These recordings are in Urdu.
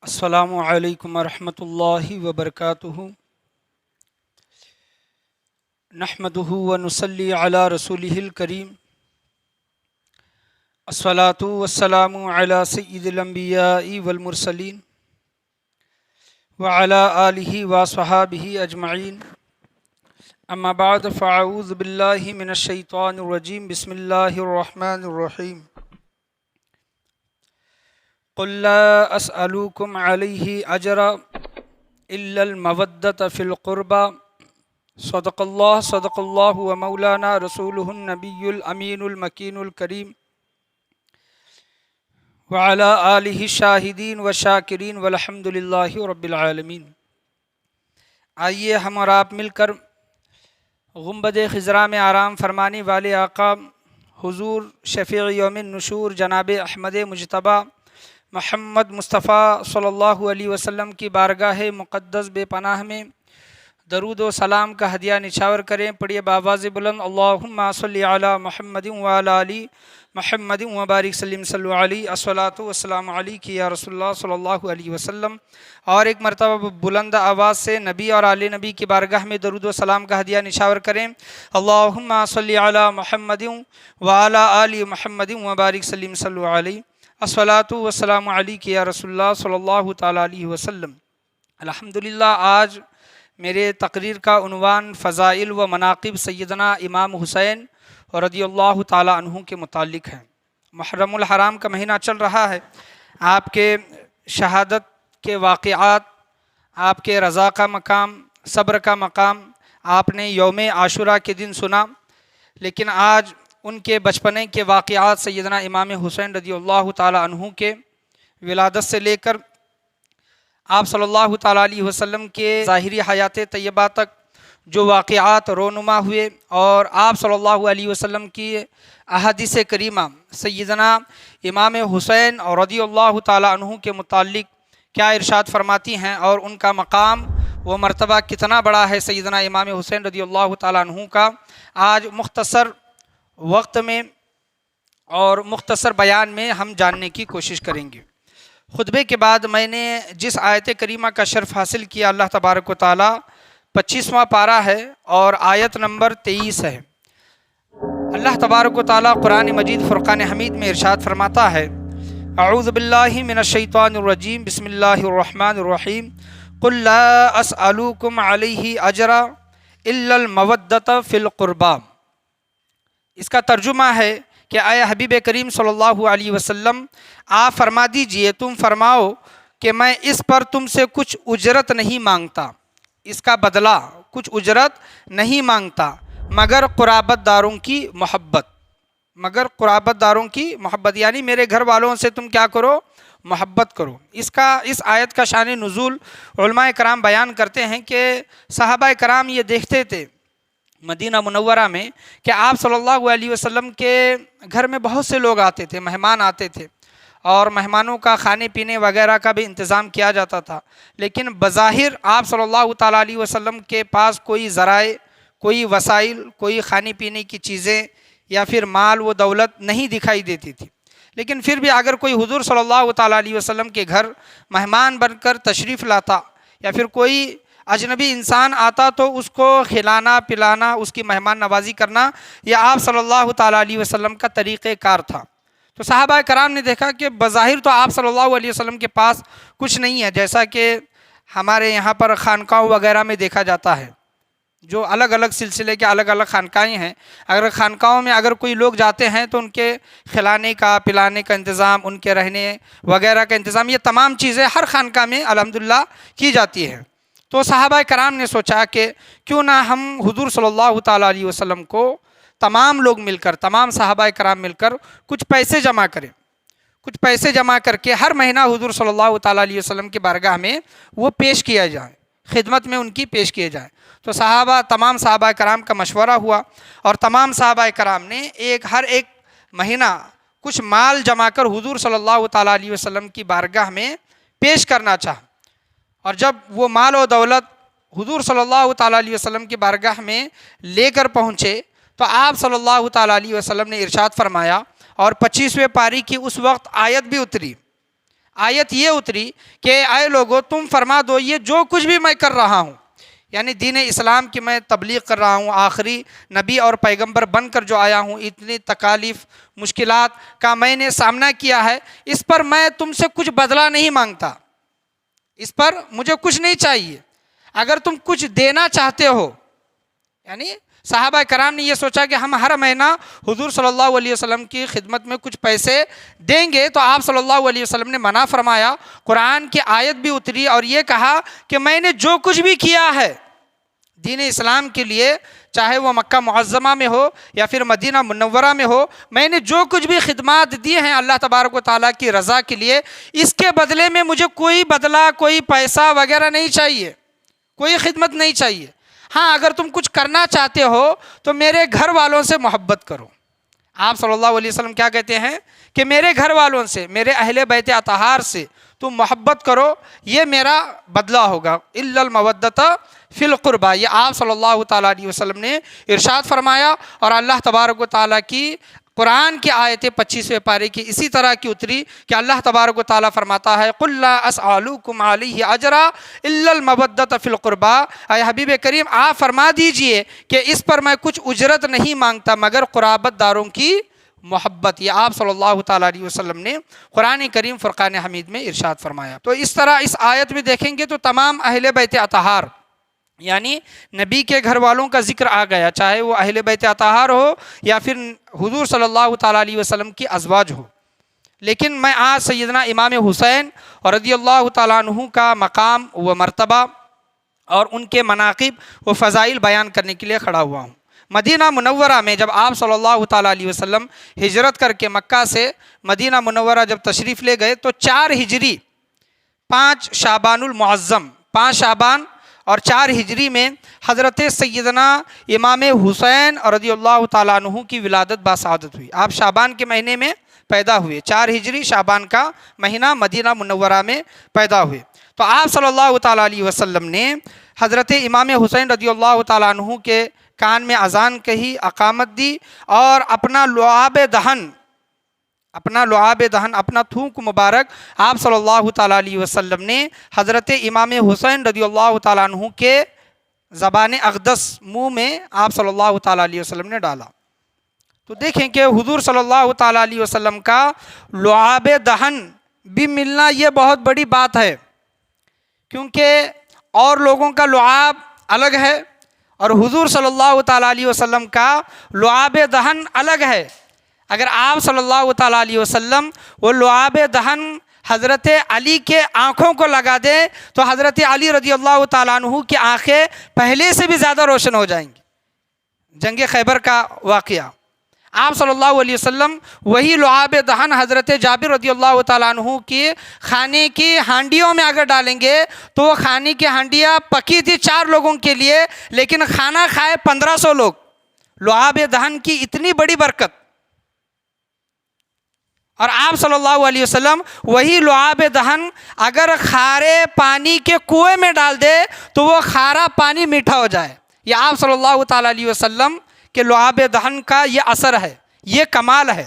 السلام علیکم ورحمۃ اللہ وبرکاتہ۔ نحمدہ ونصلی علی رسولہ الکریم، الصلاۃ والسلام علی سید الانبیاء والمرسلین وعلی آلہ وصحابہ اجمعین، اما بعد فاعوذ باللہ من الشیطان الرجیم، بسم اللہ الرحمن الرحیم۔ قل لا اسألوکم علیہ اجرا الا المودۃ فی القربى، صدق اللہ و مولانا رسولہ النبی الامین المکین الکریم، وعلی آلہ الشاہدین والشاکرین والحمد للہ رب العالمین۔ آئیے ہم اور آپ مل کر گنبد خضرا میں آرام فرمانے والے آقا حضور شفیع یوم النشور جناب احمد مجتبیٰ محمد مصطفیٰ صلی اللہ علیہ وسلم کی بارگاہ مقدس بے پناہ میں درود و سلام کا ہدیہ نچھاور کریں۔ پڑھیے بآواز بلند، اللہم صلی علی محمد وعلی آل محمد وبارک سلم صلو علیہ، الصلاۃ والسلام علیک یا رسول اللہ صلی اللہ علیہ وسلم۔ اور ایک مرتبہ بلند آواز سے نبی اور آل نبی کی بارگاہ میں درود و سلام کا ہدیہ نچھاور کریں۔ اللہم صلی علی محمد وعلی آل محمد وبارک سلم صلو علیہ، الصلاۃ والسلام علیک یا رسول اللہ صلی اللہ تعالیٰ علیہ وسلم۔ الحمدللہ آج میرے تقریر کا عنوان فضائل و مناقب سیدنا امام حسین رضی اللہ تعالیٰ عنہ کے متعلق ہے۔ محرم الحرام کا مہینہ چل رہا ہے، آپ کے شہادت کے واقعات، آپ کے رضا کا مقام، صبر کا مقام آپ نے یوم عاشوراء کے دن سنا، لیکن آج ان کے بچپنے کے واقعات سیدنا امام حسین رضی اللہ تعالیٰ عنہ کے ولادت سے لے کر آپ صلی اللہ تعالیٰ علیہ وسلم کے ظاہری حیات طیبہ تک جو واقعات رونما ہوئے، اور آپ صلی اللہ علیہ وسلم کی احادیث کریمہ سیدنا امام حسین رضی اللہ تعالیٰ عنہ کے متعلق کیا ارشاد فرماتی ہیں، اور ان کا مقام و مرتبہ کتنا بڑا ہے سیدنا امام حسین رضی اللہ تعالیٰ عنہ کا، آج مختصر وقت میں اور مختصر بیان میں ہم جاننے کی کوشش کریں گے۔ خطبے کے بعد میں نے جس آیت کریمہ کا شرف حاصل کیا، اللہ تبارک و تعالیٰ 25واں پارہ ہے اور آیت نمبر 23 ہے۔ اللہ تبارک و تعالیٰ قرآن مجید فرقان حمید میں ارشاد فرماتا ہے، اعوذ باللہ من الشیطان الرجیم، بسم اللہ الرحمن الرحیم، قل لا اسألوکم علیہ اجرا الا المودۃ فی القربى۔ اس کا ترجمہ ہے کہ اے حبیب کریم صلی اللہ علیہ وسلم، آپ فرما دیجئے، تم فرماؤ کہ میں اس پر تم سے کچھ اجرت نہیں مانگتا، اس کا بدلہ کچھ اجرت نہیں مانگتا، مگر قرابت داروں کی محبت، مگر قرابت داروں کی محبت، یعنی میرے گھر والوں سے تم کیا کرو، محبت کرو۔ اس آیت کا شان نزول علماء کرام بیان کرتے ہیں کہ صحابہ کرام یہ دیکھتے تھے مدینہ منورہ میں کہ آپ صلی اللہ علیہ وسلم کے گھر میں بہت سے لوگ آتے تھے، مہمان آتے تھے، اور مہمانوں کا کھانے پینے وغیرہ کا بھی انتظام کیا جاتا تھا، لیکن بظاہر آپ صلی اللہ تعالیٰ علیہ وسلم کے پاس کوئی ذرائع، کوئی وسائل، کوئی کھانے پینے کی چیزیں یا پھر مال و دولت نہیں دکھائی دیتی تھی، لیکن پھر بھی اگر کوئی حضور صلی اللہ تعالیٰ علیہ وسلم کے گھر مہمان بن کر تشریف لاتا یا پھر کوئی اجنبی انسان آتا تو اس کو کھلانا پلانا، اس کی مہمان نوازی کرنا، یہ آپ صلی اللہ تعالیٰ علیہ وسلم کا طریقہ کار تھا۔ تو صحابہ کرام نے دیکھا کہ بظاہر تو آپ صلی اللہ علیہ وسلم کے پاس کچھ نہیں ہے، جیسا کہ ہمارے یہاں پر خانقاہوں وغیرہ میں دیکھا جاتا ہے، جو الگ الگ سلسلے کے الگ الگ خانقاہیں ہیں، اگر خانقاہوں میں اگر کوئی لوگ جاتے ہیں تو ان کے کھلانے کا پلانے کا انتظام، ان کے رہنے وغیرہ کا انتظام، یہ تمام چیزیں ہر خانقاہ میں الحمدللہ کی جاتی ہے۔ تو صحابہ کرام نے سوچا کہ کیوں نہ ہم حضور صلی اللہ تعالیٰ علیہ وسلم کو تمام لوگ مل کر، تمام صحابہ کرام مل کر کچھ پیسے جمع کریں، کچھ پیسے جمع کر کے ہر مہینہ حضور صلی اللہ تعالیٰ علیہ وسلم کی بارگاہ میں وہ پیش کیا جائے، خدمت میں ان کی پیش کیے جائے۔ تو تمام صحابہ کرام کا مشورہ ہوا، اور تمام صحابہ کرام نے ہر ایک مہینہ کچھ مال جمع کر حضور صلی اللہ تعالیٰ علیہ وسلم کی بارگاہ میں پیش کرنا چاہا، اور جب وہ مال و دولت حضور صلی اللہ تعالیٰ علیہ وسلم کی بارگاہ میں لے کر پہنچے تو آپ صلی اللہ تعالیٰ علیہ وسلم نے ارشاد فرمایا، اور 25ویں پاری کی اس وقت آیت بھی اتری، آیت یہ اتری کہ اے لوگو تم فرما دو یہ جو کچھ بھی میں کر رہا ہوں، یعنی دین اسلام کی میں تبلیغ کر رہا ہوں، آخری نبی اور پیغمبر بن کر جو آیا ہوں، اتنی تکالیف مشکلات کا میں نے سامنا کیا ہے، اس پر میں تم سے کچھ بدلہ نہیں مانگتا، اس پر مجھے کچھ نہیں چاہیے۔ اگر تم کچھ دینا چاہتے ہو، یعنی صحابہ کرام نے یہ سوچا کہ ہم ہر مہینہ حضور صلی اللہ علیہ وسلم کی خدمت میں کچھ پیسے دیں گے، تو آپ صلی اللہ علیہ وسلم نے منع فرمایا، قرآن کی آیت بھی اتری اور یہ کہا کہ میں نے جو کچھ بھی کیا ہے دین اسلام کے لیے، چاہے وہ مکہ معظمہ میں ہو یا پھر مدینہ منورہ میں ہو، میں نے جو کچھ بھی خدمات دی ہیں اللہ تبارک و تعالیٰ کی رضا کے لیے، اس کے بدلے میں مجھے کوئی بدلہ، کوئی پیسہ وغیرہ نہیں چاہیے، کوئی خدمت نہیں چاہیے۔ ہاں اگر تم کچھ کرنا چاہتے ہو تو میرے گھر والوں سے محبت کرو۔ آپ صلی اللہ علیہ وسلم کیا کہتے ہیں کہ میرے گھر والوں سے، میرے اہل بیت اطہار سے تم محبت کرو، یہ میرا بدلہ ہوگا۔ الا المودۃ فی القربہ، یہ آپ صلی اللہ تعالیٰ علیہ وسلم نے ارشاد فرمایا، اور اللہ تبارک و تعالیٰ کی قرآن کی آیت 25ویں پارے کی اسی طرح کی اتری کہ اللہ تبارک و تعالیٰ فرماتا ہے قُلْ لَا أَسْأَلُكُمْ عَلَيْهِ أَجْرًا إِلَّا الْمَوَدَّةَ فِي الْقُرْبَى، اے حبیب کریم آپ فرما دیجئے کہ اس پر میں کچھ اجرت نہیں مانگتا مگر قرابت داروں کی محبت۔ یہ آپ صلی اللہ تعالیٰ علیہ وسلم نے قرآن کریم فرقان حمید میں ارشاد فرمایا۔ تو اس طرح اس آیت میں دیکھیں گے تو تمام اہل بیت اطہار یعنی نبی کے گھر والوں کا ذکر آ گیا، چاہے وہ اہل بیت اطہار ہو یا پھر حضور صلی اللہ تعالیٰ علیہ وسلم کی ازواج ہو۔ لیکن میں آج سیدنا امام حسین رضی اللہ تعالیٰ عنہ کا مقام و مرتبہ اور ان کے مناقب و فضائل بیان کرنے کے لیے کھڑا ہوا ہوں۔ مدینہ منورہ میں جب آپ صلی اللہ تعالیٰ علیہ وسلم ہجرت کر کے مکہ سے مدینہ منورہ جب تشریف لے گئے تو 4 ہجری 5 شعبان المعظم، 5 شعبان اور 4 ہجری میں حضرت سیدنا امام حسین رضی اللہ تعالیٰ عنہ کی ولادت باسعادت ہوئی۔ آپ شعبان کے مہینے میں پیدا ہوئے، 4 ہجری شعبان کا مہینہ مدینہ منورہ میں پیدا ہوئے۔ تو آپ صلی اللہ تعالیٰ علیہ وسلم نے حضرت امام حسین رضی اللہ تعالیٰ عنہ کے کان میں اذان کہی، اقامت دی، اور اپنا لعاب دہن، اپنا تھوک مبارک آپ صلی اللہ تعالیٰ علیہ وسلم نے حضرت امام حسین رضی اللہ تعالیٰ عنہ کے زبان اقدس منہ میں آپ صلی اللہ تعالیٰ علیہ وسلم نے ڈالا۔ تو دیکھیں کہ حضور صلی اللہ تعالیٰ علیہ وسلم کا لعاب دہن بھی ملنا یہ بہت بڑی بات ہے، کیونکہ اور لوگوں کا لعاب الگ ہے اور حضور صلی اللہ تعالیٰ علیہ وسلم کا لعاب دہن الگ ہے۔ اگر آپ صلی اللہ تعالیٰ علیہ وسلم وہ لعاب دہن حضرت علی کے آنکھوں کو لگا دے تو حضرت علی رضی اللہ تعالیٰ عنہ کی آنکھیں پہلے سے بھی زیادہ روشن ہو جائیں گی۔ جنگ خیبر کا واقعہ، آپ صلی اللہ علیہ وسلم وہی لعاب دہن حضرت جابر رضی اللہ تعالیٰ عنہ کی کھانے کی ہانڈیوں میں اگر ڈالیں گے تو وہ کھانے کی ہانڈیاں پکی تھی 4 لوگوں کے لیے، لیکن کھانا کھائے 1500 لوگ۔ لعاب دہن کی اتنی بڑی برکت، اور آپ صلی اللہ علیہ وسلم وہی لعاب دہن اگر کھارے پانی کے کنویں میں ڈال دے تو وہ کھارا پانی میٹھا ہو جائے۔ یہ آپ صلی اللہ تعالیٰ علیہ وسلم کے لعاب دہن کا یہ اثر ہے، یہ کمال ہے۔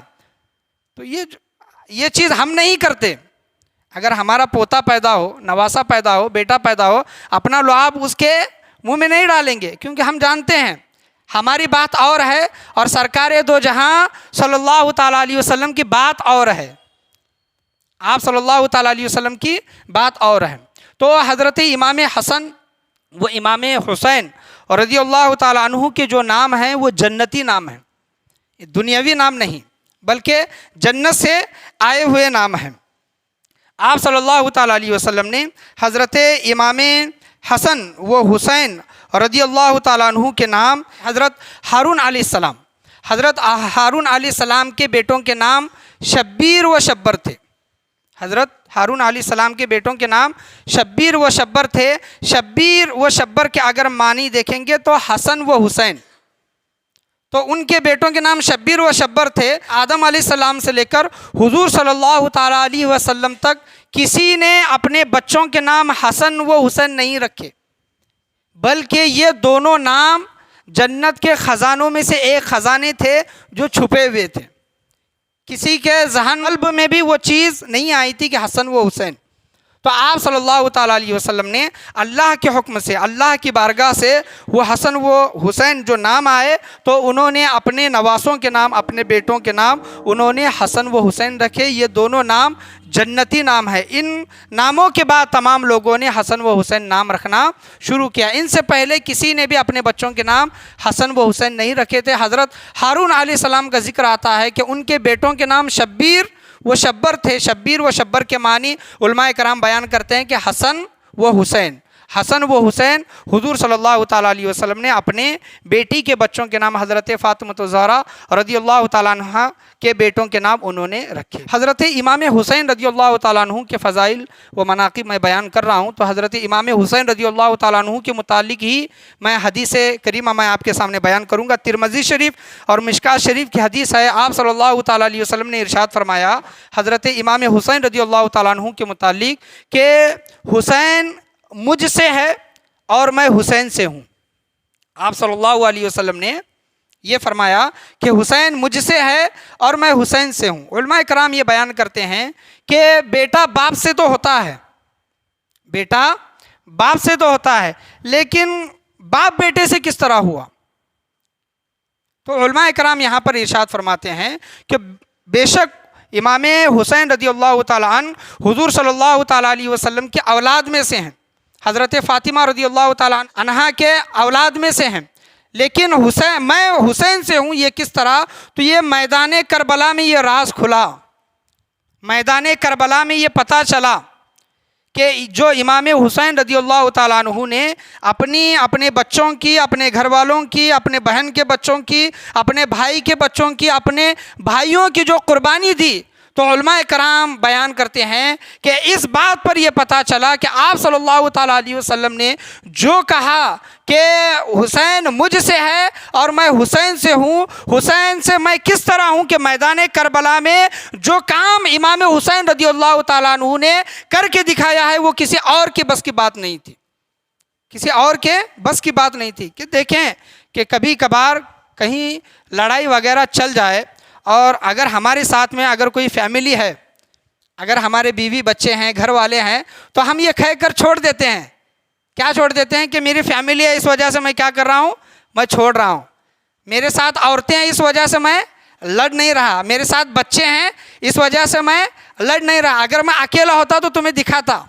تو یہ چیز ہم نہیں کرتے۔ اگر ہمارا پوتا پیدا ہو، نواسا پیدا ہو، بیٹا پیدا ہو، اپنا لعاب اس کے منہ میں نہیں ڈالیں گے، کیونکہ ہم جانتے ہیں ہماری بات اور ہے اور سرکار دو جہاں صلی اللہ تعالیٰ علیہ وسلم کی بات اور ہے، آپ صلی اللہ تعالیٰ علیہ وسلم کی بات اور ہے۔ تو حضرت امام حسن و امام حسین رضی اللہ تعالیٰ عنہ کے جو نام ہیں وہ جنتی نام ہیں، دنیاوی نام نہیں بلکہ جنت سے آئے ہوئے نام ہیں۔ آپ صلی اللہ تعالیٰ علیہ وسلم نے حضرت امام حسن و حسین رضی اللہ تعالیٰ عنہ کے نام حضرت ہارون علیہ السلام، حضرت ہارون علیہ السلام کے بیٹوں کے نام شبیر و شبر تھے۔ حضرت ہارون علیہ السلام کے بیٹوں کے نام شبیر و شبر تھے۔ شبیر و شبر کے اگر معنی دیکھیں گے تو حسن و حسین، تو ان کے بیٹوں کے نام شبیر و شبر تھے۔ آدم علیہ السلام سے لے کر حضور صلی اللہ تعالیٰ علیہ وسلم تک کسی نے اپنے بچوں کے نام حسن و حسین نہیں رکھے، بلکہ یہ دونوں نام جنت کے خزانوں میں سے ایک خزانے تھے جو چھپے ہوئے تھے۔ کسی کے ذہن قلب میں بھی وہ چیز نہیں آئی تھی کہ حسن و حسین. تو آپ صلی اللہ تعالیٰ علیہ وسلم نے اللہ کے حکم سے، اللہ کی بارگاہ سے وہ حسن و حسین جو نام آئے تو انہوں نے اپنے نواسوں کے نام، اپنے بیٹوں کے نام انہوں نے حسن و حسین رکھے. یہ دونوں نام جنتی نام ہے. ان ناموں کے بعد تمام لوگوں نے حسن و حسین نام رکھنا شروع کیا. ان سے پہلے کسی نے بھی اپنے بچوں کے نام حسن و حسین نہیں رکھے تھے. حضرت ہارون علیہ السلام کا ذکر آتا ہے کہ ان کے بیٹوں کے نام شبیر و شبر تھے. شبیر و شبر کے معنی علماء کرام بیان کرتے ہیں کہ حسن و حسین. حسن و حسین حضور صلی اللہ تعالیٰ علیہ وسلم نے اپنے بیٹی کے بچوں کے نام حضرت فاطمہ الزہرا رضی اللہ تعالیٰ عنہ کے بیٹوں کے نام انہوں نے رکھے. حضرت امام حسین رضی اللہ تعالیٰ عنہ کے فضائل و مناقب میں بیان کر رہا ہوں. تو حضرت امام حسین رضی اللہ تعالیٰ عنہ کے متعلق ہی میں حدیث کریمہ میں آپ کے سامنے بیان کروں گا. ترمذی شریف اور مشکات شریف کی حدیث ہے. آپ صلی اللہ تعالیٰ علیہ وسلم نے ارشاد فرمایا حضرت امام حسین رضی اللہ تعالیٰ عنہ کے متعلق کہ حسین مجھ سے ہے اور میں حسین سے ہوں. آپ صلی اللہ علیہ وسلم نے یہ فرمایا کہ حسین مجھ سے ہے اور میں حسین سے ہوں. علماء کرام یہ بیان کرتے ہیں کہ بیٹا باپ سے تو ہوتا ہے، بیٹا باپ سے تو ہوتا ہے، لیکن باپ بیٹے سے کس طرح ہوا؟ تو علماء کرام یہاں پر ارشاد فرماتے ہیں کہ بے شک امام حسین رضی اللہ تعالیٰ عنہ حضور صلی اللہ تعالیٰ علیہ وسلم کے اولاد میں سے ہیں. حضرت فاطمہ رضی اللہ تعالیٰ عنہا کے اولاد میں سے ہیں، لیکن میں حسین سے ہوں. یہ کس طرح؟ تو یہ میدان کربلا میں یہ راز کھلا، میدان کربلا میں یہ پتہ چلا کہ جو امام حسین رضی اللہ تعالیٰ عنہ نے اپنے بچوں کی، اپنے گھر والوں کی، اپنے بہن کے بچوں کی، اپنے بھائی کے بچوں کی، اپنے بھائیوں کی جو قربانی دی، تو علماء کرام بیان کرتے ہیں کہ اس بات پر یہ پتہ چلا کہ آپ صلی اللہ تعالیٰ علیہ وسلم نے جو کہا کہ حسین مجھ سے ہے اور میں حسین سے ہوں، حسین سے میں کس طرح ہوں کہ میدان کربلا میں جو کام امام حسین رضی اللہ تعالیٰ عنہ نے کر کے دکھایا ہے وہ کسی اور کے بس کی بات نہیں تھی، کسی اور کے بس کی بات نہیں تھی. کہ دیکھیں کہ کبھی کبھار کہیں لڑائی وغیرہ چل جائے اور اگر ہمارے ساتھ میں اگر کوئی فیملی ہے، اگر ہمارے بیوی بچے ہیں، گھر والے ہیں، تو ہم یہ کہہ کر چھوڑ دیتے ہیں. کیا چھوڑ دیتے ہیں؟ کہ میری فیملی ہے اس وجہ سے میں کیا کر رہا ہوں، میں چھوڑ رہا ہوں. میرے ساتھ عورتیں ہیں اس وجہ سے میں لڑ نہیں رہا. میرے ساتھ بچے ہیں اس وجہ سے میں لڑ نہیں رہا. اگر میں اکیلا ہوتا تو تمہیں دکھاتا.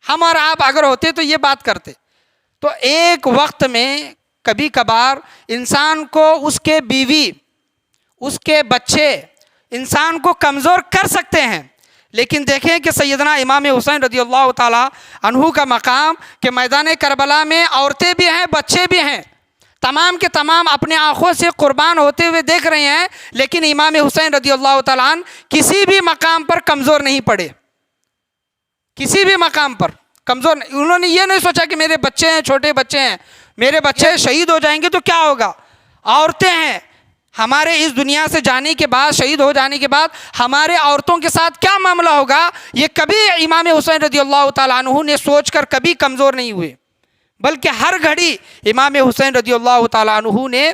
ہم اور آپ اگر ہوتے تو یہ بات کرتے. تو ایک وقت میں کبھی کبھار انسان کو اس کے بیوی، اس کے بچے انسان کو کمزور کر سکتے ہیں. لیکن دیکھیں کہ سیدنا امام حسین رضی اللہ تعالیٰ عنہ کا مقام کہ میدان کربلا میں عورتیں بھی ہیں، بچے بھی ہیں، تمام کے تمام اپنے آنکھوں سے قربان ہوتے ہوئے دیکھ رہے ہیں، لیکن امام حسین رضی اللہ تعالیٰ عنہ کسی بھی مقام پر کمزور نہیں پڑے. کسی بھی مقام پر کمزور نہیں. انہوں نے یہ نہیں سوچا کہ میرے بچے ہیں، چھوٹے بچے ہیں، میرے بچے شہید ہو جائیں گے تو کیا ہوگا، عورتیں ہیں، ہمارے اس دنیا سے جانے کے بعد، شہید ہو جانے کے بعد ہمارے عورتوں کے ساتھ کیا معاملہ ہوگا، یہ کبھی امام حسین رضی اللہ تعالیٰ عنہ نے سوچ کر کبھی کمزور نہیں ہوئے، بلکہ ہر گھڑی امام حسین رضی اللہ تعالیٰ عنہ نے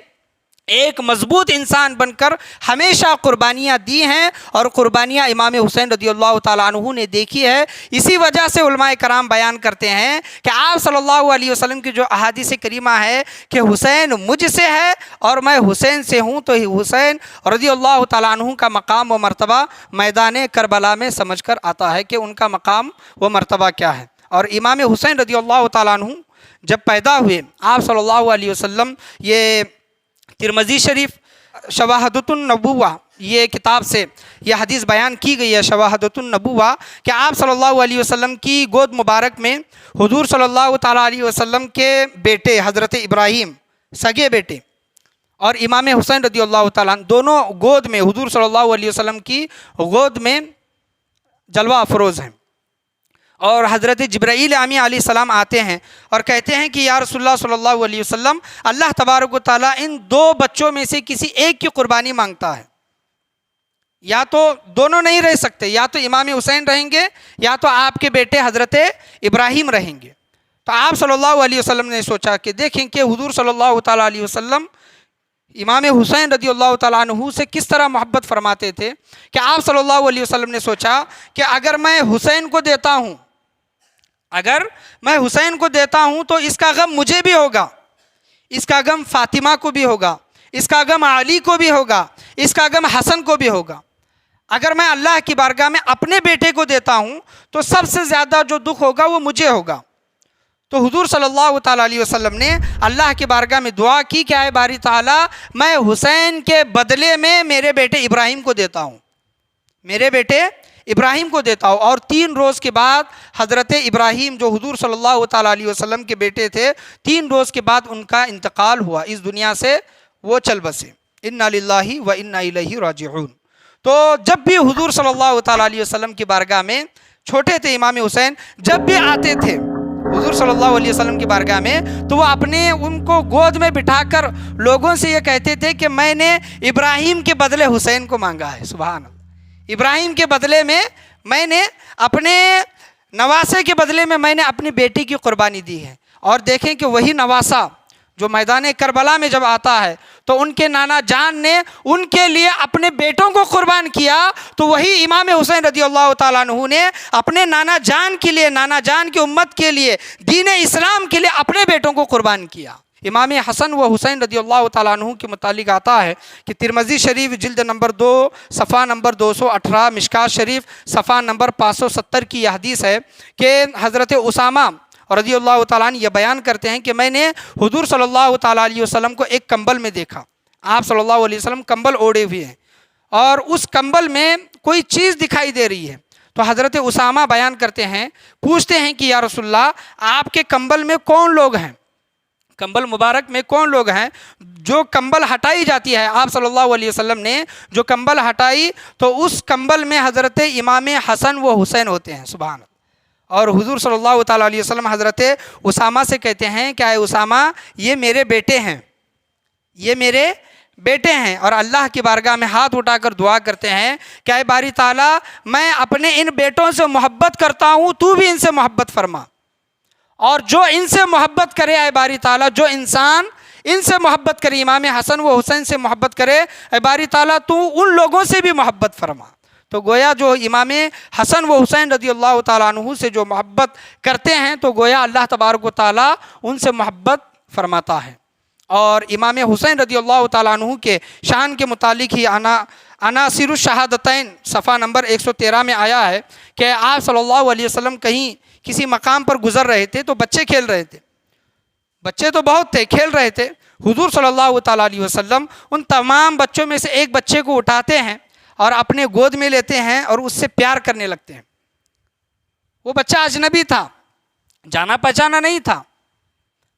ایک مضبوط انسان بن کر ہمیشہ قربانیاں دی ہیں اور قربانیاں امام حسین رضی اللہ تعالیٰ عنہ نے دیکھی ہے. اسی وجہ سے علماء کرام بیان کرتے ہیں کہ آپ صلی اللہ علیہ وسلم کی جو احادیث کریمہ ہے کہ حسین مجھ سے ہے اور میں حسین سے ہوں، تو حسین رضی اللہ تعالیٰ عنہ کا مقام و مرتبہ میدان کربلا میں سمجھ کر آتا ہے کہ ان کا مقام و مرتبہ کیا ہے. اور امام حسین رضی اللہ تعالیٰ عنہ جب پیدا ہوئے، آپ صلی اللہ علیہ وسلم، یہ ترمذی شریف شواہدۃ النبوہ یہ کتاب سے یہ حدیث بیان کی گئی ہے، شواہدۃ النبوہ، کہ آپ صلی اللہ علیہ وسلم کی گود مبارک میں حضور صلی اللہ تعالیٰ علیہ وسلم کے بیٹے حضرت ابراہیم سگے بیٹے اور امام حسین رضی اللہ تعالیٰ عنہ دونوں گود میں حضور صلی اللہ علیہ وسلم کی گود میں جلوہ افروز ہیں. اور حضرت جبرائیل امین علیہ السلام آتے ہیں اور کہتے ہیں کہ یا رسول اللہ صلی اللہ علیہ وسلم، اللہ تبارک و تعالیٰ ان دو بچوں میں سے کسی ایک کی قربانی مانگتا ہے. یا تو دونوں نہیں رہ سکتے، یا تو امام حسین رہیں گے یا تو آپ کے بیٹے حضرت ابراہیم رہیں گے. تو آپ صلی اللہ علیہ وسلم نے سوچا کہ دیکھیں کہ حضور صلی اللہ تعالیٰ علیہ وسلم امام حسین رضی اللہ تعالیٰ عنہ سے کس طرح محبت فرماتے تھے کہ آپ صلی اللہ علیہ وسلم نے سوچا کہ اگر میں حسین کو دیتا ہوں، اگر میں حسین کو دیتا ہوں تو اس کا غم مجھے بھی ہوگا، اس کا غم فاطمہ کو بھی ہوگا، اس کا غم علی کو بھی ہوگا، اس کا غم حسن کو بھی ہوگا۔ اگر میں اللہ کی بارگاہ میں اپنے بیٹے کو دیتا ہوں تو سب سے زیادہ جو دکھ ہوگا وہ مجھے ہوگا۔ تو حضور صلی اللہ تعالیٰ علیہ وسلم نے اللہ کی بارگاہ میں دعا کی کہ اے باری تعالیٰ، میں حسین کے بدلے میں میرے بیٹے ابراہیم کو دیتا ہوں، میرے بیٹے ابراہیم کو دیتا ہوں۔ اور 3 روز کے بعد حضرت ابراہیم جو حضور صلی اللہ تعالیٰ علیہ وسلم کے بیٹے تھے، 3 روز کے بعد ان کا انتقال ہوا، اس دنیا سے وہ چل بسے۔ انا للہ و انا الیہ راجعون۔ تو جب بھی حضور صلی اللہ تعالیٰ علیہ وسلم کی بارگاہ میں، چھوٹے تھے امام حسین، جب بھی آتے تھے حضور صلی اللہ علیہ وسلم کی بارگاہ میں تو وہ اپنے ان کو گود میں بٹھا کر لوگوں سے یہ کہتے تھے کہ میں نے ابراہیم کے بدلے حسین کو مانگا ہے۔ سبحان اللہ، ابراہیم کے بدلے میں نے اپنے نواسے کے بدلے میں نے اپنی بیٹی کی قربانی دی ہے۔ اور دیکھیں کہ وہی نواسا جو میدان کربلا میں جب آتا ہے تو ان کے نانا جان نے ان کے لیے اپنے بیٹوں کو قربان کیا، تو وہی امام حسین رضی اللہ تعالیٰ عنہ نے اپنے نانا جان کے لیے، نانا جان کی امت کے لیے، دین اسلام کے لیے اپنے بیٹوں کو قربان کیا۔ امام حسن و حسین رضی اللہ تعالیٰ عنہ کے متعلق آتا ہے کہ ترمذی شریف جلد نمبر 2 صفحہ نمبر 218، مشکات شریف صفحہ نمبر 570 کی یہ حدیث ہے کہ حضرت اسامہ رضی اللہ تعالیٰ عنہ یہ بیان کرتے ہیں کہ میں نے حضور صلی اللہ تعالیٰ علیہ وسلم کو ایک کمبل میں دیکھا۔ آپ صلی اللہ علیہ وسلم کمبل اوڑے ہوئے ہیں اور اس کمبل میں کوئی چیز دکھائی دے رہی ہے۔ تو حضرت اسامہ بیان کرتے ہیں، پوچھتے ہیں کہ یا رسول اللہ، آپ کے کمبل میں کون لوگ ہیں، کمبل مبارک میں کون لوگ ہیں؟ جو کمبل ہٹائی جاتی ہے، آپ صلی اللہ علیہ وسلم نے جو کمبل ہٹائی تو اس کمبل میں حضرت امام حسن و حسین ہوتے ہیں۔ سبحان اللہ۔ اور حضور صلی اللہ تعالیٰ علیہ وسلم حضرت اسامہ سے کہتے ہیں کہ اے اسامہ، یہ میرے بیٹے ہیں، یہ میرے بیٹے ہیں۔ اور اللہ کی بارگاہ میں ہاتھ اٹھا کر دعا کرتے ہیں کہ اے باری تعالیٰ، میں اپنے ان بیٹوں سے محبت کرتا ہوں، تو بھی ان سے محبت فرما، اور جو ان سے محبت کرے اے باری تعالیٰ، جو انسان ان سے محبت کرے، امام حسن و حسین سے محبت کرے، اے باری تعالیٰ تو ان لوگوں سے بھی محبت فرما۔ تو گویا جو امام حسن و حسین رضی اللہ تعالیٰ عنہ سے جو محبت کرتے ہیں تو گویا اللہ تبارک و تعالیٰ ان سے محبت فرماتا ہے۔ اور امام حسین رضی اللہ تعالیٰ عنہ کے شان کے متعلق ہی عناصر الشہادتین صفحہ نمبر 113 میں آیا ہے کہ آپ صلی اللہ علیہ وسلم کہیں کسی مقام پر گزر رہے تھے تو بچے کھیل رہے تھے، بچے تو بہت تھے، کھیل رہے تھے۔ حضور صلی اللہ تعالیٰ علیہ وسلم ان تمام بچوں میں سے ایک بچے کو اٹھاتے ہیں اور اپنے گود میں لیتے ہیں اور اس سے پیار کرنے لگتے ہیں۔ وہ بچہ اجنبی تھا، جانا پہچانا نہیں تھا۔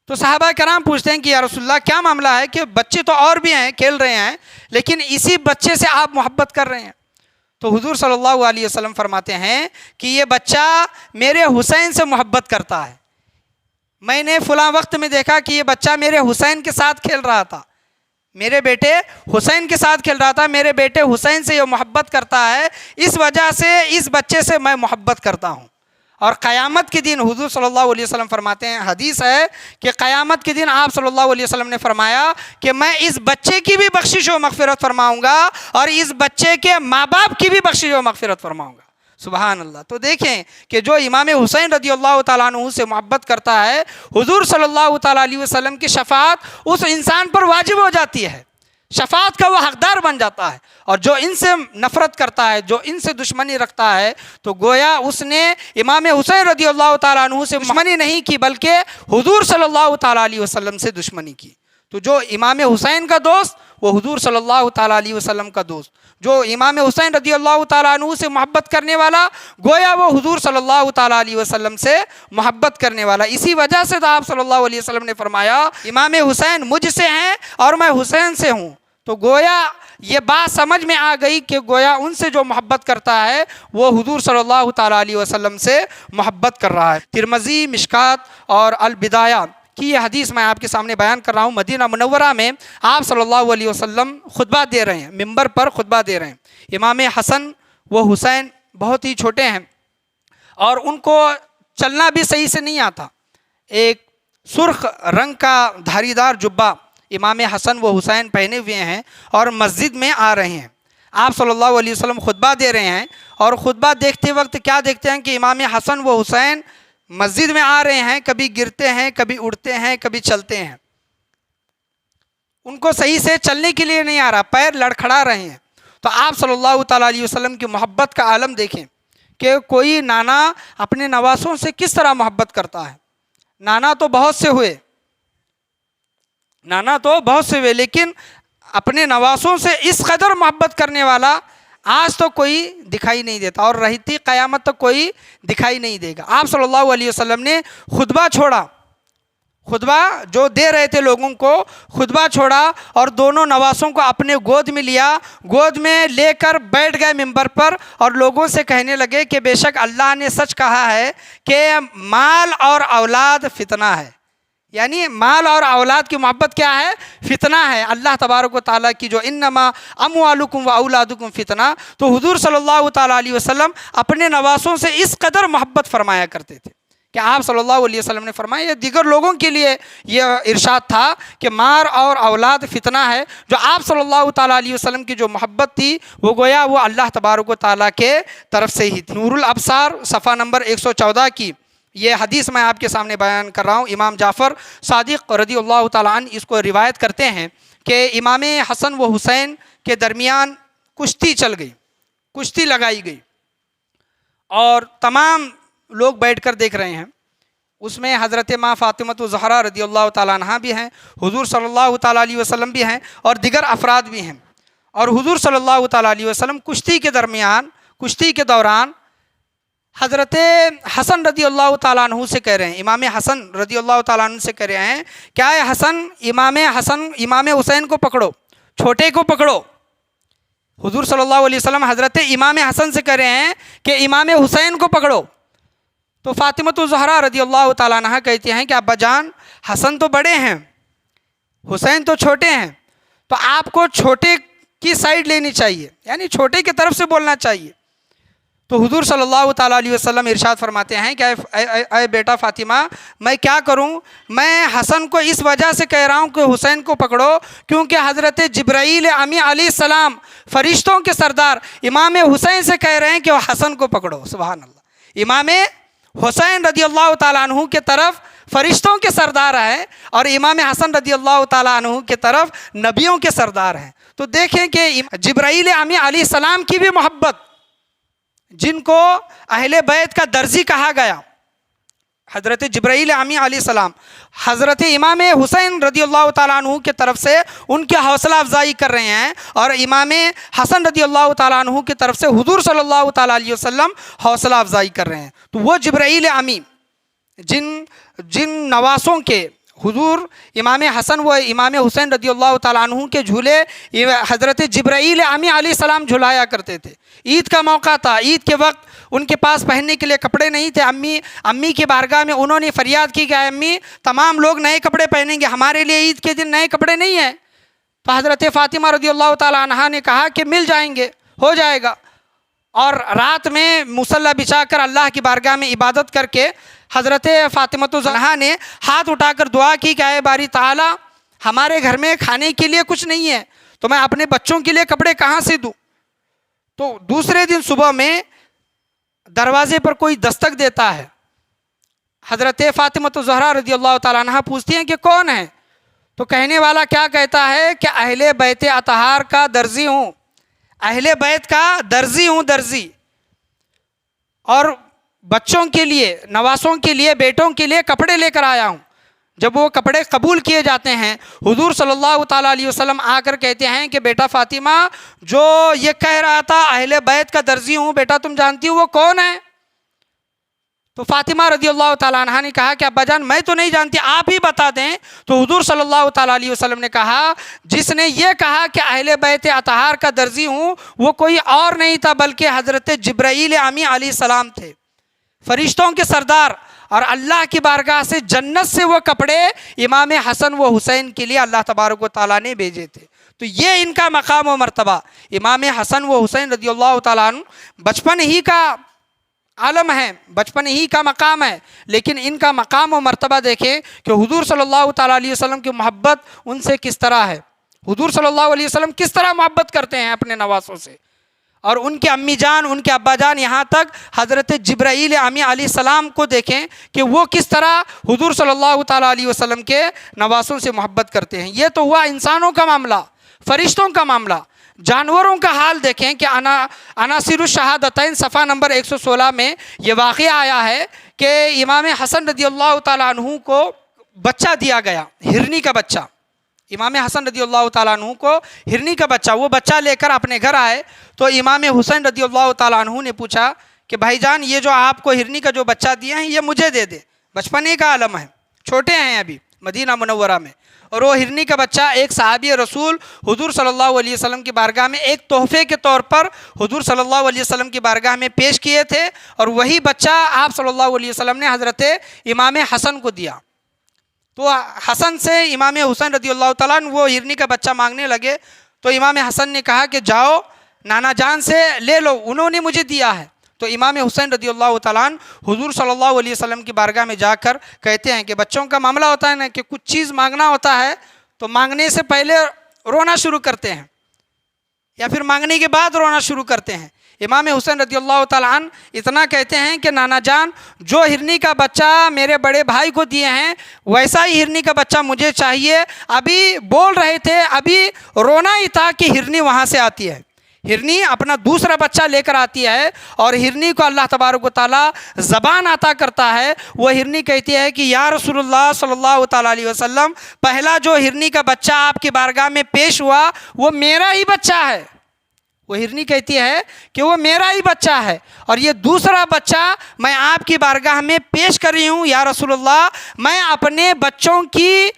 تو صحابہ کرام پوچھتے ہیں کہ یا رسول اللہ، کیا معاملہ ہے کہ بچے تو اور بھی ہیں، کھیل رہے ہیں، لیکن اسی بچے سے آپ محبت کر رہے ہیں؟ تو حضور صلی اللہ علیہ وسلم فرماتے ہیں کہ یہ بچہ میرے حسین سے محبت کرتا ہے، میں نے فلاں وقت میں دیکھا کہ یہ بچہ میرے حسین کے ساتھ کھیل رہا تھا، میرے بیٹے حسین کے ساتھ کھیل رہا تھا، میرے بیٹے حسین سے یہ محبت کرتا ہے، اس وجہ سے اس بچے سے میں محبت کرتا ہوں۔ اور قیامت کے دن حضور صلی اللہ علیہ وسلم فرماتے ہیں، حدیث ہے کہ قیامت کے دن آپ صلی اللہ علیہ وسلم نے فرمایا کہ میں اس بچے کی بھی بخشش و مغفرت فرماؤں گا اور اس بچے کے ماں باپ کی بھی بخشش و مغفرت فرماؤں گا۔ سبحان اللہ۔ تو دیکھیں کہ جو امام حسین رضی اللہ تعالیٰ عنہ سے محبت کرتا ہے، حضور صلی اللہ تعالیٰ علیہ وسلم کی شفاعت اس انسان پر واجب ہو جاتی ہے، شفاعت کا وہ حقدار بن جاتا ہے۔ اور جو ان سے نفرت کرتا ہے، جو ان سے دشمنی رکھتا ہے، تو گویا اس نے امام حسین رضی اللہ تعالیٰ عنہ سے دشمنی نہیں کی بلکہ حضور صلی اللہ تعالیٰ علیہ وسلم سے دشمنی کی۔ تو جو امام حسین کا دوست وہ حضور صلی اللہ تعالیٰ علیہ وسلم کا دوست، جو امام حسین رضی اللہ تعالیٰ عنہ سے محبت کرنے والا گویا وہ حضور صلی اللہ تعالیٰ علیہ وسلم سے محبت کرنے والا۔ اسی وجہ سے تو آپ صلی اللہ علیہ وسلم نے فرمایا امام حسین مجھ سے ہیں اور میں حسین سے ہوں۔ تو گویا یہ بات سمجھ میں آ گئی کہ گویا ان سے جو محبت کرتا ہے وہ حضور صلی اللہ تعالیٰ علیہ وسلم سے محبت کر رہا ہے۔ ترمذی، مشکات اور البدایہ کی یہ حدیث میں آپ کے سامنے بیان کر رہا ہوں۔ مدینہ منورہ میں آپ صلی اللہ علیہ وسلم خطبہ دے رہے ہیں، ممبر پر خطبہ دے رہے ہیں۔ امام حسن و حسین بہت ہی چھوٹے ہیں اور ان کو چلنا بھی صحیح سے نہیں آتا۔ ایک سرخ رنگ کا دھاری دار جبہ امام حسن و حسین پہنے ہوئے ہیں اور مسجد میں آ رہے ہیں. آپ صلی اللہ علیہ وسلم خطبہ دے رہے ہیں اور خطبہ دیکھتے وقت کیا دیکھتے ہیں کہ امام حسن و حسین مسجد میں آ رہے ہیں. کبھی گرتے ہیں، کبھی اڑتے ہیں، کبھی چلتے ہیں. ان کو صحیح سے چلنے کے لیے نہیں آ رہا، پیر لڑکھڑا رہے ہیں. تو آپ صلی اللہ تعالیٰ علیہ وسلم کی محبت کا عالم دیکھیں کہ کوئی نانا اپنے نواسوں سے کس طرح محبت کرتا ہے. نانا تو بہت سے ہوئے لیکن اپنے نواسوں سے اس قدر محبت کرنے والا آج تو کوئی دکھائی نہیں دیتا اور رہتی قیامت تک کوئی دکھائی نہیں دے گا. آپ صلی اللہ علیہ وسلم نے خطبہ چھوڑا، خطبہ جو دے رہے تھے لوگوں کو، خطبہ چھوڑا اور دونوں نواسوں کو اپنے گود میں لیا، گود میں لے کر بیٹھ گئے منبر پر اور لوگوں سے کہنے لگے کہ بے شک اللہ نے سچ کہا ہے کہ مال اور اولاد فتنہ ہے. یعنی مال اور اولاد کی محبت کیا ہے؟ فتنہ ہے. اللہ تبارک و تعالیٰ کی جو انما اموالکم و اولادکم فتنہ، تو حضور صلی اللہ تعالیٰ علیہ وسلم اپنے نواسوں سے اس قدر محبت فرمایا کرتے تھے کہ آپ صلی اللہ علیہ وسلم نے فرمایا، یہ دیگر لوگوں کے لیے یہ ارشاد تھا کہ مال اور اولاد فتنہ ہے. جو آپ صلی اللہ تعالیٰ علیہ وسلم کی جو محبت تھی وہ گویا وہ اللہ تبارک و تعالیٰ کے طرف سے ہی تھی. نور الابصار صفحہ نمبر 114 کی یہ حدیث میں آپ کے سامنے بیان کر رہا ہوں. امام جعفر صادق رضی اللہ تعالیٰ عنہ اس کو روایت کرتے ہیں کہ امام حسن و حسین کے درمیان کشتی چل گئی، کشتی لگائی گئی اور تمام لوگ بیٹھ کر دیکھ رہے ہیں. اس میں حضرت ماں فاطمۃ الزہرا رضی اللہ تعالیٰ عنہ بھی ہیں، حضور صلی اللہ تعالیٰ علیہ وسلم بھی ہیں اور دیگر افراد بھی ہیں. اور حضور صلی اللہ تعالیٰ علیہ وسلم کشتی کے دوران حضرت حسن رضی اللہ تعالیٰ عنہ سے کہہ رہے ہیں، امام حسن رضی اللہ تعالیٰ عنہ سے کہہ رہے ہیں کیا ہے حسن امام حسین کو پکڑو، چھوٹے کو پکڑو. حضور صلی اللہ علیہ وسلم حضرت امام حسن سے کہہ رہے ہیں کہ امام حسین کو پکڑو. تو فاطمۃ الزہرا رضی اللہ تعالیٰ عنہ کہتی ہیں کہ ابا جان، حسن تو بڑے ہیں، حسین تو چھوٹے ہیں، تو آپ کو چھوٹے کی سائیڈ لینی چاہیے، یعنی چھوٹے کی طرف سے بولنا چاہیے. تو حضور صلی اللہ تعالیٰ علیہ وسلم ارشاد فرماتے ہیں کہ اے بیٹا فاطمہ، میں کیا کروں؟ میں حسن کو اس وجہ سے کہہ رہا ہوں کہ حسین کو پکڑو کیونکہ حضرت جبرائیل امی علیہ السلام فرشتوں کے سردار امام حسین سے کہہ رہے ہیں کہ وہ حسن کو پکڑو. سبحان اللہ. امام حسین رضی اللہ تعالیٰ عنہ کے طرف فرشتوں کے سردار ہیں اور امام حسن رضی اللہ تعالیٰ عنہ کے طرف نبیوں کے سردار ہیں. تو دیکھیں کہ جبرائیل امی علیہ السلام کی بھی محبت، جن کو اہل بیت کا درزی کہا گیا، حضرت جبرائیل امی علیہ السلام حضرت امام حسین رضی اللہ تعالیٰ عنہ کے طرف سے ان کی حوصلہ افزائی کر رہے ہیں اور امام حسن رضی اللہ تعالیٰ عنہ کی طرف سے حضور صلی اللہ تعالیٰ علیہ وسلم حوصلہ افزائی کر رہے ہیں. تو وہ جبرائیل امی جن نواسوں کے حضور امام حسن و امام حسین رضی اللہ تعالیٰ عنہ کے جھولے حضرت جبرائیل امی علیہ السلام جھلایا کرتے تھے. عید کا موقع تھا، عید کے وقت ان کے پاس پہننے کے لیے کپڑے نہیں تھے. امی کی بارگاہ میں انہوں نے فریاد کی کہ امی، تمام لوگ نئے کپڑے پہنیں گے، ہمارے لیے عید کے دن نئے کپڑے نہیں ہیں. تو حضرت فاطمہ رضی اللہ تعالیٰ عنہا نے کہا کہ مل جائیں گے، ہو جائے گا. اور رات میں مصلی بچھا کر اللہ کی بارگاہ میں عبادت کر کے حضرت فاطمہ الزہرا نے ہاتھ اٹھا کر دعا کی کہ اے باری تعالیٰ، ہمارے گھر میں کھانے کے لیے کچھ نہیں ہے تو میں اپنے بچوں کے لیے کپڑے کہاں سے دوں. تو دوسرے دن صبح میں دروازے پر کوئی دستک دیتا ہے. حضرت فاطمہ الزہرا رضی اللہ تعالیٰ عنہ پوچھتی ہیں کہ کون ہے؟ تو کہنے والا کیا کہتا ہے کہ اہل بیت اطہار کا درزی ہوں، اہل بیت کا درزی ہوں، درزی، اور بچوں کے لیے، نواسوں کے لیے، بیٹوں کے لیے کپڑے لے کر آیا ہوں. جب وہ کپڑے قبول کیے جاتے ہیں، حضور صلی اللہ تعالیٰ علیہ وسلم آ کر کہتے ہیں کہ بیٹا فاطمہ، جو یہ کہہ رہا تھا اہل بیت کا درزی ہوں، بیٹا تم جانتی ہو وہ کون ہے؟ تو فاطمہ رضی اللہ تعالیٰ عنہ نے کہا کہ ابا جان میں تو نہیں جانتی، آپ ہی بتا دیں. تو حضور صلی اللہ تعالیٰ علیہ وسلم نے کہا جس نے یہ کہا کہ اہل بیت اطہار کا درزی ہوں وہ کوئی اور نہیں تھا بلکہ حضرت جبرائیل امی علیہ السلام تھے، فرشتوں کے سردار. اور اللہ کی بارگاہ سے جنت سے وہ کپڑے امام حسن و حسین کے لیے اللہ تبارک و تعالیٰ نے بھیجے تھے. تو یہ ان کا مقام و مرتبہ. امام حسن و حسین رضی اللہ تعالیٰ عنہ بچپن ہی کا عالم ہیں، بچپن ہی کا مقام ہے، لیکن ان کا مقام و مرتبہ دیکھیں کہ حضور صلی اللہ تعالیٰ علیہ وسلم کی محبت ان سے کس طرح ہے، حضور صلی اللہ علیہ وسلم کس طرح محبت کرتے ہیں اپنے نواسوں سے، اور ان کے امی جان، ان کے ابا جان، یہاں تک حضرت جبرائیل امی علیہ السلام کو دیکھیں کہ وہ کس طرح حضور صلی اللہ تعالیٰ علیہ وسلم کے نواسوں سے محبت کرتے ہیں۔ یہ تو ہوا انسانوں کا معاملہ، فرشتوں کا معاملہ۔ جانوروں کا حال دیکھیں کہ عناصر الشہادتین صفحہ نمبر 116 میں یہ واقعہ آیا ہے کہ امام حسن رضی اللہ تعالیٰ عنہ کو بچہ دیا گیا، ہرنی کا بچہ۔ امام حسن رضی اللہ تعالیٰ عنہ کو ہرنی کا بچہ، وہ بچہ لے کر اپنے گھر آئے تو امام حسین رضی اللہ تعالیٰ عنہ نے پوچھا کہ بھائی جان، یہ جو آپ کو ہرنی کا جو بچہ دیا ہے یہ مجھے دے دے، بچپنے کا عالم ہے، چھوٹے ہیں ابھی مدینہ منورہ میں، اور وہ ہرنی کا بچہ ایک صحابی رسول حضور صلی اللہ علیہ وسلم کی بارگاہ میں ایک تحفے کے طور پر حضور صلی اللہ علیہ وسلم کی بارگاہ میں پیش کیے تھے، اور وہی بچہ آپ صلی اللہ علیہ وسلم نے حضرت امام حسن کو دیا۔ تو حسن سے امام حسین رضی اللہ تعالیٰ عنہ وہ ہرنی کا بچہ مانگنے لگے، تو امام حسن نے کہا کہ جاؤ نانا جان سے لے لو، انہوں نے مجھے دیا ہے۔ تو امام حسین رضی اللہ تعالیٰ عنہ حضور صلی اللہ علیہ وسلم کی بارگاہ میں جا کر کہتے ہیں کہ بچوں کا معاملہ ہوتا ہے نا کہ کچھ چیز مانگنا ہوتا ہے تو مانگنے سے پہلے رونا شروع کرتے ہیں یا پھر مانگنے کے بعد رونا شروع کرتے ہیں۔ امام حسین رضی اللہ تعالیٰ عنہ اتنا کہتے ہیں کہ نانا جان، جو ہرنی کا بچہ میرے بڑے بھائی کو دیے ہیں ویسا ہی ہرنی کا بچہ مجھے چاہیے۔ ابھی بول رہے تھے، ابھی رونا ہی تھا کہ ہرنی وہاں سے آتی ہے، ہرنی اپنا دوسرا بچہ لے کر آتی ہے، اور ہرنی کو اللہ تبارک و تعالیٰ زبان عطا کرتا ہے۔ وہ ہرنی کہتی ہے کہ یا رسول اللہ صلی اللہ تعالیٰ علیہ وسلم، پہلا جو ہرنی کا بچہ آپ کی بارگاہ میں پیش ہوا وہ میرا ہی بچہ ہے۔ وہ ہرنی کہتی ہے کہ وہ میرا ہی بچہ ہے، اور یہ دوسرا بچہ میں آپ کی بارگاہ میں پیش کر رہی ہوں یا رسول اللہ، میں اپنے بچوں کی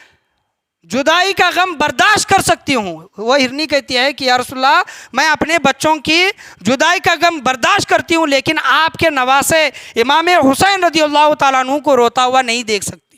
جدائی کا غم برداشت کر سکتی ہوں۔ وہ ہرنی کہتی ہے کہ یا رسول اللہ، میں اپنے بچوں کی جدائی کا غم برداشت کرتی ہوں، لیکن آپ کے نواسے امام حسین رضی اللہ تعالیٰ عنہ کو روتا ہوا نہیں دیکھ سکتی۔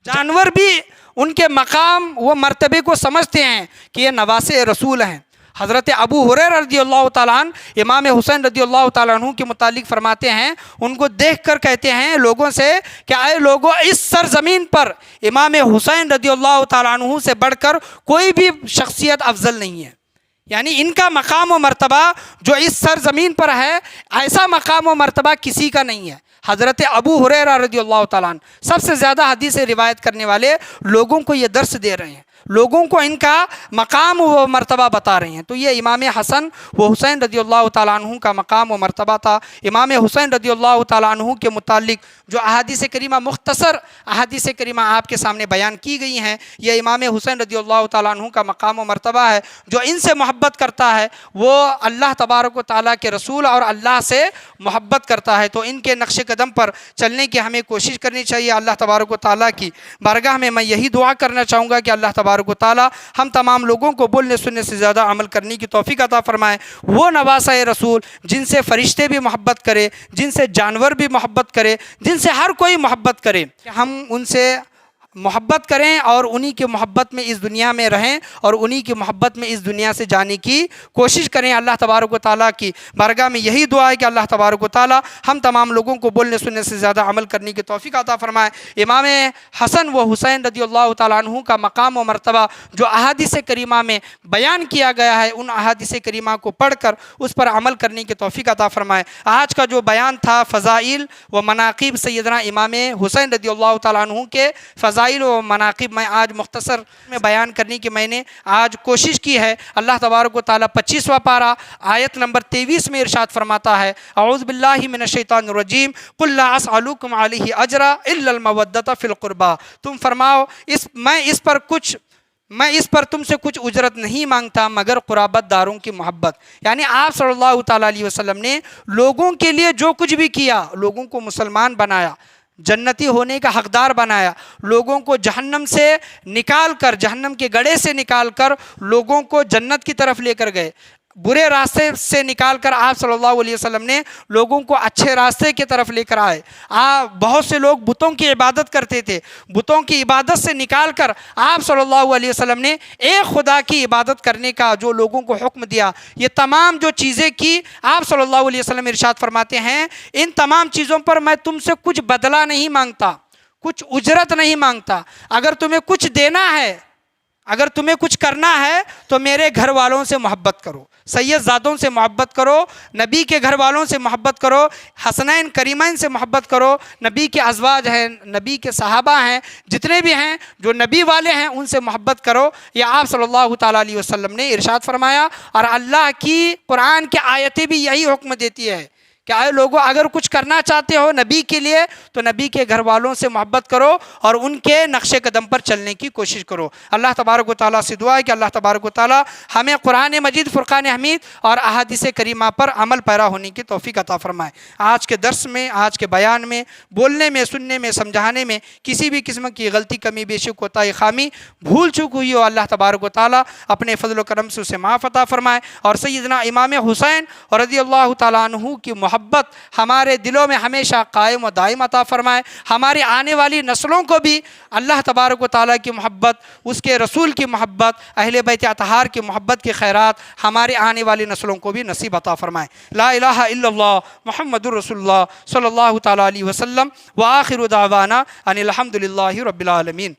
جانور بھی ان کے مقام و مرتبے کو سمجھتے ہیں کہ یہ نواسے رسول ہیں۔ حضرت ابو ہریرہ رضی اللہ تعالیٰ عنہ امام حسین رضی اللہ تعالیٰ عنہ کے متعلق فرماتے ہیں، ان کو دیکھ کر کہتے ہیں لوگوں سے کہ اے لوگوں، اس سرزمین پر امام حسین رضی اللہ تعالیٰ عنہ سے بڑھ کر کوئی بھی شخصیت افضل نہیں ہے، یعنی ان کا مقام و مرتبہ جو اس سرزمین پر ہے ایسا مقام و مرتبہ کسی کا نہیں ہے۔ حضرت ابو ہریرہ رضی اللہ تعالیٰ عنہ سب سے زیادہ حدیث روایت کرنے والے لوگوں کو یہ درس دے رہے ہیں، لوگوں کو ان کا مقام و مرتبہ بتا رہے ہیں۔ تو یہ امام حسن و حسین رضی اللہ تعالیٰ عنہ کا مقام و مرتبہ تھا۔ امام حسین رضی اللہ تعالیٰ عنہ کے متعلق جو احادیث کریمہ، مختصر احادیث کریمہ آپ کے سامنے بیان کی گئی ہیں، یہ امام حسین رضی اللہ تعالیٰ عنہ کا مقام و مرتبہ ہے۔ جو ان سے محبت کرتا ہے وہ اللہ تبارک و تعالیٰ کے رسول اور اللہ سے محبت کرتا ہے۔ تو ان کے نقش قدم پر چلنے کی ہمیں کوشش کرنی چاہیے۔ اللہ تبارک و تعالیٰ کی بارگاہ میں میں یہی دعا کرنا چاہوں گا کہ اللہ تبارک و تعالیٰ ہم تمام لوگوں کو بولنے سننے سے زیادہ عمل کرنے کی توفیق عطا فرمائے۔ وہ نواسہ رسول جن سے فرشتے بھی محبت کرے، جن سے جانور بھی محبت کرے، جن سے ہر کوئی محبت کرے، ہم ان سے محبت کریں اور انہی کی محبت میں اس دنیا میں رہیں اور انہی کی محبت میں اس دنیا سے جانے کی کوشش کریں۔ اللہ تبارک و تعالیٰ کی بارگاہ میں یہی دعا ہے کہ اللہ تبارک و تعالیٰ ہم تمام لوگوں کو بولنے سننے سے زیادہ عمل کرنے کی توفیق عطا فرمائے۔ امام حسن و حسین رضی اللہ تعالیٰ عنہ کا مقام و مرتبہ جو احادیث کریمہ میں بیان کیا گیا ہے، ان احادیث کریمہ کو پڑھ کر اس پر عمل کرنے کی توفیق عطا فرمائے۔ آج کا جو بیان تھا فضائل و مناقب سیدنا امام حسین رضی اللہ تعالیٰ عنہ کے فضائل و مناقب میں آج مختصر میں بیان کرنے کی میں نے آج کوشش کی ہے۔ اللہ تبارک و تعالیٰ 25واں پارہ آیت نمبر 23 میں ارشاد فرماتا ہے، اعوذ باللہ من الشیطان الرجیم، قل لا اسألکم علیہ اجرا الا المودۃ فی القربى، تم فرماؤ میں اس پر تم سے کچھ اجرت نہیں مانگتا مگر قرابت داروں کی محبت۔ یعنی آپ صلی اللہ تعالیٰ علیہ وسلم نے لوگوں کے لیے جو کچھ بھی کیا، لوگوں کو مسلمان بنایا، جنتی ہونے کا حقدار بنایا، لوگوں کو جہنم سے نکال کر، جہنم کے گڑھے سے نکال کر لوگوں کو جنت کی طرف لے کر گئے۔ برے راستے سے نکال کر آپ صلی اللہ علیہ وسلم نے لوگوں کو اچھے راستے کی طرف لے کر آئے۔ بہت سے لوگ بتوں کی عبادت کرتے تھے، بتوں کی عبادت سے نکال کر آپ صلی اللہ علیہ وسلم نے ایک خدا کی عبادت کرنے کا جو لوگوں کو حکم دیا، یہ تمام جو چیزیں کی آپ صلی اللہ علیہ وسلم ارشاد فرماتے ہیں ان تمام چیزوں پر میں تم سے کچھ بدلہ نہیں مانگتا، کچھ اجرت نہیں مانگتا۔ اگر تمہیں کچھ دینا ہے، اگر تمہیں کچھ کرنا ہے تو میرے گھر والوں سے محبت کرو، سید زادوں سے محبت کرو، نبی کے گھر والوں سے محبت کرو، حسنین کریمین سے محبت کرو، نبی کے ازواج ہیں، نبی کے صحابہ ہیں، جتنے بھی ہیں جو نبی والے ہیں ان سے محبت کرو۔ یہ آپ صلی اللہ تعالیٰ علیہ وسلم نے ارشاد فرمایا، اور اللہ کی قرآن کی آیتیں بھی یہی حکم دیتی ہے کہ اے لوگو اگر کچھ کرنا چاہتے ہو نبی کے لیے تو نبی کے گھر والوں سے محبت کرو اور ان کے نقش قدم پر چلنے کی کوشش کرو۔ اللہ تبارک و تعالیٰ سے دعا ہے کہ اللہ تبارک و تعالیٰ ہمیں قرآن مجید، فرقان حمید اور احادیث کریمہ پر عمل پیرا ہونے کی توفیق عطا فرمائے۔ آج کے درس میں، آج کے بیان میں، بولنے میں، سننے میں، سمجھانے میں کسی بھی قسم کی غلطی، کمی، بیشی، کوتاہی، خامی، بھول چوک ہوئی ہو، اللہ تبارک و تعالیٰ اپنے فضل و کرم سے اسے معاف عطا فرمائے، اور سیدنا امام حسین رضی اللہ تعالیٰ عنہ کی محبت ہمارے دلوں میں ہمیشہ قائم و دائم عطا فرمائے۔ ہماری آنے والی نسلوں کو بھی اللہ تبارک و تعالیٰ کی محبت، اس کے رسول کی محبت، اہل بیت اطہار کی محبت کے خیرات ہمارے آنے والی نسلوں کو بھی نصیب عطا فرمائے۔ لا الہ الا اللہ محمد الرسول اللہ صلی اللہ تعالیٰ علیہ وسلم، وآخر دعوانا ان الحمد للہ رب العالمین۔